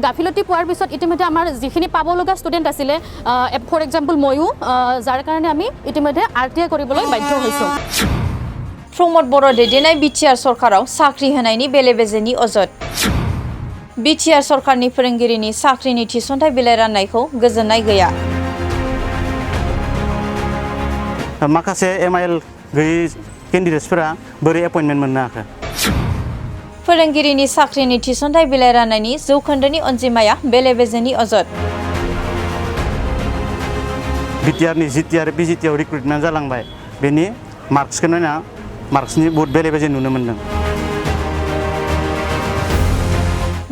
গাফিলতি পোৱাৰ পিছত ইতিমধ্যে আমাৰ যিখিনি পাব লগা ষ্টুডেণ্ট আছিলে ফৰ এক্সাম্পল ময়ো যাৰ কাৰণে আমি ইতিমধ্যে RTI কৰিবলৈ বাধ্য হৈছোঁ प्रमोद बर' दैदेननाय BTR सरखाराव साख्रि होनायनि बेले-बेजेनि अजद BTR सरखारनि फोरोंगिरिनि साख्रिनि थिसनथाइ बिलाइ राननायखौ गोजोननाय गैया माखासे MIL गैयै केन्डिडेट्सफोरा बोरै एपइन्टमेन्ट मोननो हाखो फोरोंगिरिनि साख्रिनि थिसनथाइ बिलाइ राननायनि जौखोन्दोनि अनजिमाया बेले-बेजेनि अजद BTR नि GTR PGT आव रिक्रुटमेन्ट जालांबाय बेनि मार्क्सखौ नायना मार्क्सनि बहुत बेले-बेजे नुनो मोनदों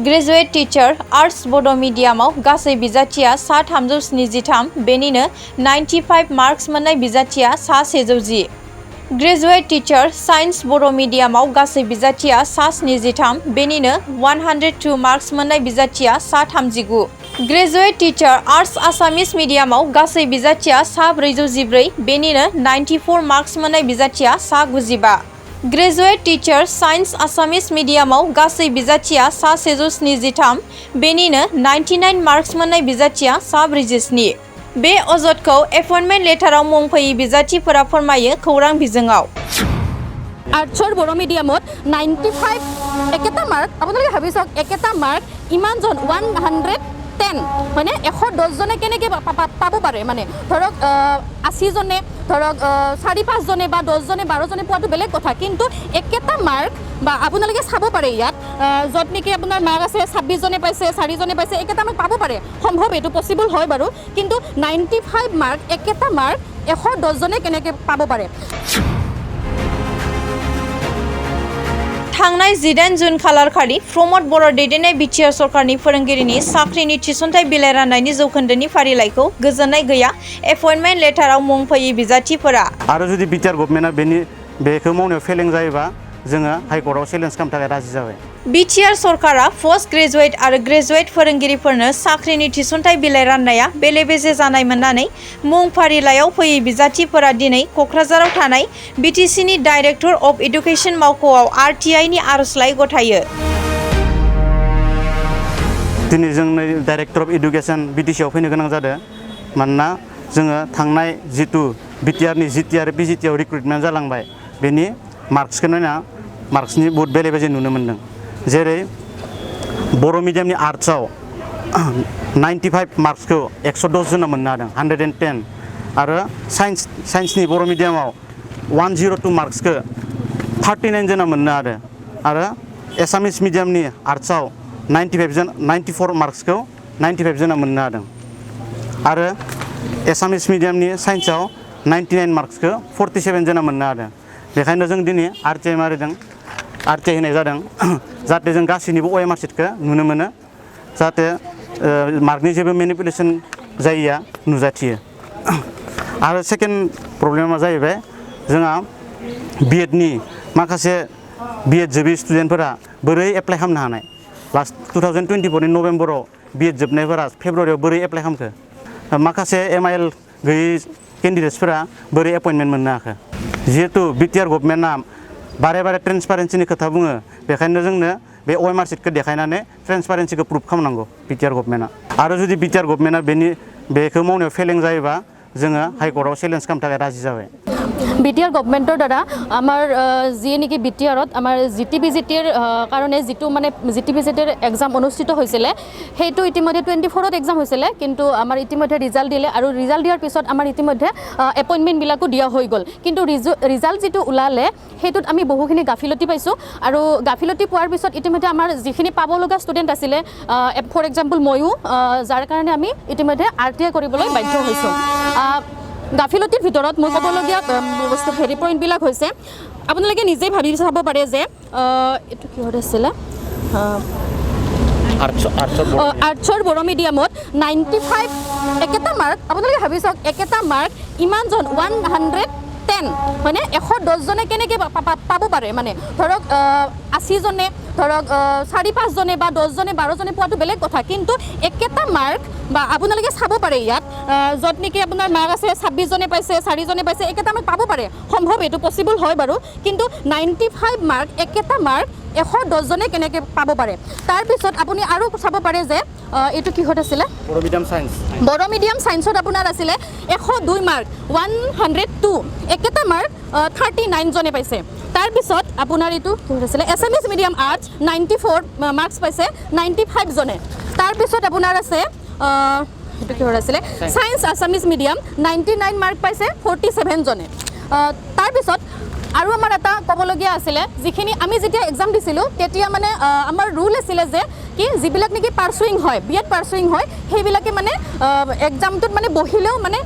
ग्रेजुवेट टीचार आर्ट्स बड' मिडियामाव गासै बिजाथिया सा 373 बेनिनो 95 मार्क्स मोननाय बिजाथिया सा 110 ग्रेजुवेट टीचार साइन्स बड' मिडियामाव गासै बिजाथिया सा 73 बेनिनो 102 मार्क्स मोननाय बिजाथिया सा 39 ग्रेजुवेट टीचार आर्ट्स आसामिस मिडियामाव गासै बिजाथिया सा 414 बेनिनो 94 मार्क्स मोननाय बिजाथिया सा 95 ग्रेजुवेट टीचार साइन्स आसामिस मिडियामाव गासै बिजाथिया सा 173 बेनिनो 99 मार्क्स मोननाय बिजाथिया सा 47 बे अजदखौ एपइन्टमेन्ट लेटाराव मुं फैयि बिजाथिफोरा फोरमायो खौरां बिजोङाव आर्ट्सर बर' मिडियामत 95 एकेटा मार्क আপোনালোকে ভাবি চাওক একেটা মাৰ্ক ইমানজন 110 মানে 110 জনে কেনেকৈ পাব পাৰে মানে ধৰক 80 জনে ধৰক 4-5 জনে বা 10 জনে 12 জনে পোৱাটো বেলেগ কথা কিন্তু একেটা মাৰ্ক বা আপোনালোকে চাব পাৰে ইয়াত যত নেকি আপোনাৰ মাৰ্ক আছে 26 জনে পাইছে 4 জনে পাইছে একেটা মাৰ্ক পাব পাৰে সম্ভৱ এটো পসিবল হয় বাৰু কিন্তু 95 মাৰ্ক একেটা মাৰ্ক 110 জনে কেনেকৈ পাব পাৰে थांनाय 18 जुन खालारखालि प्रमोद बर' दैदेननाय BTR सरखारनि फोरोंगिरिनि साख्रिनि थिसनथाइ बिलाइ राननायनि जौखोन्दोनि फारिलाइखौ गोजोननाय गैया एपइन्टमेन्ट लेटाराव मुं फैयि बिजाथिफोरा आरो जुदि BTR गभर्नमेन्टआ बेखौ मावनायाव फेलें जायोबा जोङो हाइकर्टआव चेलेन्ज खालामनो थाखाय राजि जाबाय BTR सरकारा पोस्ट ग्रेजुवेट आरो ग्रेजुवेट फोरोंगिरिफोरनो साख्रिनि थिसनथाइ बिलाइ राननाया बेले-बेजे जानाय मोननानै मुं फारिलाइयाव फैयि बिजाथिफोरा दिनै क'क्राझाराव थानाय BTCनि डाइरेक्टर अफ एडुकेशन मावख'आव RTIनि आर'जलाइ गथायो दिनै जोंनि डाइरेक्टर अफ एडुकेशन BTCआव फैनो गोनां जादों मानोना जोङो थांनाय जितु BTR नि GTR PGT आव रिक्रुटमेन्ट जालांबाय बेनि मार्क्सखौ नायना मार्क्सनि बहुत बेले-बेजे नुनो मोनदों जेरै बर' मिडियामनि आर्ट्सआव 95 मार्क्सखौ 110 जना मोननो हादों 110 आरो साइन्सनि बर' मिडियामाव 102 मार्क्सखौ 39 जना मोननो हादों आरो एसामिस मिडियामनि आर्ट्सआव 94 मार्क्सखौ 95 जना मोननो हादों आरो एसामिस मिडियामनि साइन्सआव 99 मार्क्सखौ 47 जना मोननो हादों बेखायनो जों दिनै RTI मारिदों RTI होनाय जादों जाहाथे जों गासैनिबो OMR शीटखौ नुनो मोनो जाहाथे मार्कनि जेबो मेनिपुलेसन जायिया नुजाथियो आरो सेकेन्ड प्रब्लेमा जाहैबाय जोंहा BEdनि माखासे BEd जोबै स्टुडेन्टफोरा बोरै एप्लाइ खालामनो हानाय लास्ट 2024 नि नभेम्बराव BEd जोबनायफोरा फेब्रुवारियाव बोरै एप्लाइ खालामखो माखासे MIL गैयै केन्डिडेट्सफोरा बोरै एपइन्टमेन्ट मोननो हाखो जिहेतु BTR गभर्नमेन्टआ बारे ट्रेन्सपारेन्सिनि खोथा बुङो बेखायनो जोंनो बे OMR शीटखौ देखायनानै ट्रेन्सपारेन्सिखौ प्रुभ खालामनांगौ BTR गभर्नमेन्टआ आरो जुदि BTR गभर्नमेन्टआ बेखौ मावनायाव फेलें जायोबा जोङो हाइकर्टआव चेलेन्ज खालामनो थाखाय राजि जाबाय BTR गभर्नमेन्टर দ্বাৰা আমাৰ যি নেকি BTRত আমাৰ GTBGTৰ কাৰণে যিটো মানে GTBGTৰ এক্সাম অনুষ্ঠিত হৈছিলে সেইটো ইতিমধ্যে 24ত এক্সাম হৈছিলে কিন্তু আমাৰ ইতিমধ্যে ৰিজাল্ট দিলে আৰু ৰিজাল্ট দিয়াৰ পিছত আমাৰ ইতিমধ্যে এপইণ্টমেণ্ট বিলাকো দিয়া হৈ গ'ল কিন্তু ৰিজাল্ট যিটো ওলালে হেতুত আমি বহুখিনি গাফিলতি পাইছো আৰু গাফিলতি পোৱাৰ পিছত ইতিমধ্যে আমাৰ যিখিনি পাব লগা ষ্টুডেণ্ট আছিলে ফৰ এক্সাম্পল ময়ো যাৰ কাৰণে আমি ইতিমধ্যে RTI কৰিবলৈ বাধ্য হৈছো গাফিলতিৰ ভিতৰত মোৰ ক'বলগীয়া বস্তু হেৰি পইণ্টবিলাক হৈছে আপোনালোকে নিজেই ভাবি চাব পাৰে যে এইটো কিহত আছিলে আৰ্টছৰ বৰ মিডিয়ামত 95 একেটা মাৰ্ক আপোনালোকে ভাবি চাওক একেটা মাৰ্ক ইমানজন 110 মানে 110 জনে কেনেকৈ পাব পাৰে মানে ধৰক 80 জনে ধৰক 4-5 জনে বা 10 জনে 12 জনে পোৱাটো বেলেগ কথা কিন্তু একেটা মাৰ্ক বা আপোনালোকে চাব পাৰে ইয়াত য'ত নেকি আপোনাৰ মাৰ্ক আছে 26 জনে পাইছে 4 জনে পাইছে একেটা মাৰ্ক পাব পাৰে সম্ভৱ এইটো পচিবল হয় বাৰু কিন্তু 95 মাৰ্ক একেটা মাৰ্ক 110 জনে কেনেকৈ পাব পাৰে তাৰপিছত আপুনি আৰু চাব পাৰে যে এইটো কিহত আছিলে বড়ো মিডিয়াম সায়েন্সত আপোনাৰ আছিলে 102 মাৰ্ক 102 একেটা মাৰ্ক 39 জনে পাইছে তাৰপিছত আপোনাৰ এইটো কিহত আছিলে এছএমএছ মিডিয়াম আৰ্টছ 94 মাৰ্কছ পাইছে 95 জনে তাৰপিছত আপোনাৰ আছে এইটো কিহত আছিলে সায়েন্স আছামিজ মিডিয়াম 99 মাৰ্ক পাইছে 47 জনে তাৰপিছত আৰু আমাৰ এটা ক'বলগীয়া আছিলে যিখিনি আমি যেতিয়া এক্সাম দিছিলোঁ তেতিয়া মানে আমাৰ ৰুল আছিলে যে কি যিবিলাক নেকি পাৰ্চুইং হয় বিএড পাৰ্চুইং হয় সেইবিলাকে মানে এক্সামটোত মানে বহিলেও মানে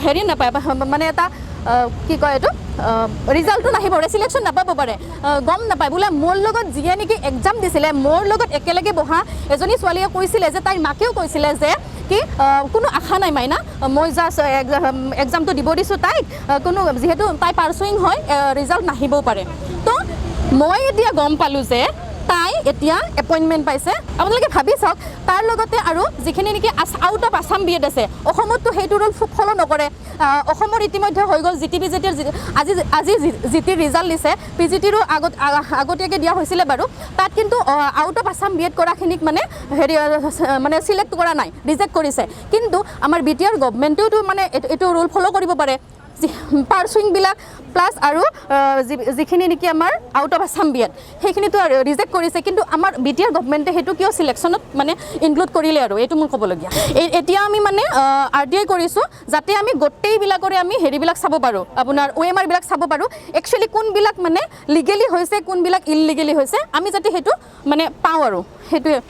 হেৰি নাপায় মানে এটা কি কয় এইটো ৰিজাল্টটো নাহিব চিলেকশ্যন নাপাব পাৰে গম নাপায় বোলে মোৰ লগত যিয়ে নেকি এক্সাম দিছিলে মোৰ লগত একেলগে বহা এজনী ছোৱালীয়ে কৈছিলে যে তাইৰ মাকেও কৈছিলে যে কি কোনো আশা নাই মাইনা মই জাষ্ট এক্সামটো দিব দিছোঁ তাইক কোনো যিহেতু তাই পাৰ্চুইং হয় ৰিজাল্ট নাহিবও পাৰে তো মই এতিয়া গম পালোঁ যে তাই এতিয়া এপইণ্টমেণ্ট পাইছে আপোনালোকে ভাবি চাওক তাৰ লগতে আৰু যিখিনি নেকি আউট অফ আছাম বিএড আছে অসমততো সেইটো ৰুল ফ'ল' নকৰে অসমৰ ইতিমধ্যে হৈ গ'ল জিটিৰ আজি জিটিৰ ৰিজাল্ট দিছে পিজিটিৰো আগতীয়াকৈ দিয়া হৈছিলে বাৰু তাত কিন্তু আউট অফ আছাম বিএড কৰাখিনিক মানে হেৰি মানে চিলেক্ট কৰা নাই ৰিজেক্ট কৰিছে কিন্তু আমাৰ বিটিআৰ গভমেণ্টেওতো মানে এইটো ৰুল ফ'ল' কৰিব পাৰে পাৰ্চুইংবিলাক প্লাছ আৰু যিখিনি নেকি আমাৰ আউট অফ আছাম বিএড সেইখিনিতো ৰিজেক্ট কৰিছে কিন্তু আমাৰ বিটিআৰ গভমেণ্টে সেইটো কিয় চিলেকশ্যনত মানে ইনক্লুড কৰিলে আৰু এইটো মোৰ ক'বলগীয়া এতিয়া আমি মানে RTI কৰিছোঁ যাতে আমি গোটেইবিলাকৰে আমি হেৰিবিলাক চাব পাৰোঁ আপোনাৰ OMRবিলাক চাব পাৰোঁ একচুৱেলি কোনবিলাক মানে লিগেলি হৈছে কোনবিলাক ইললিগেলি হৈছে আমি যাতে সেইটো মানে পাওঁ আৰু সেইটোৱে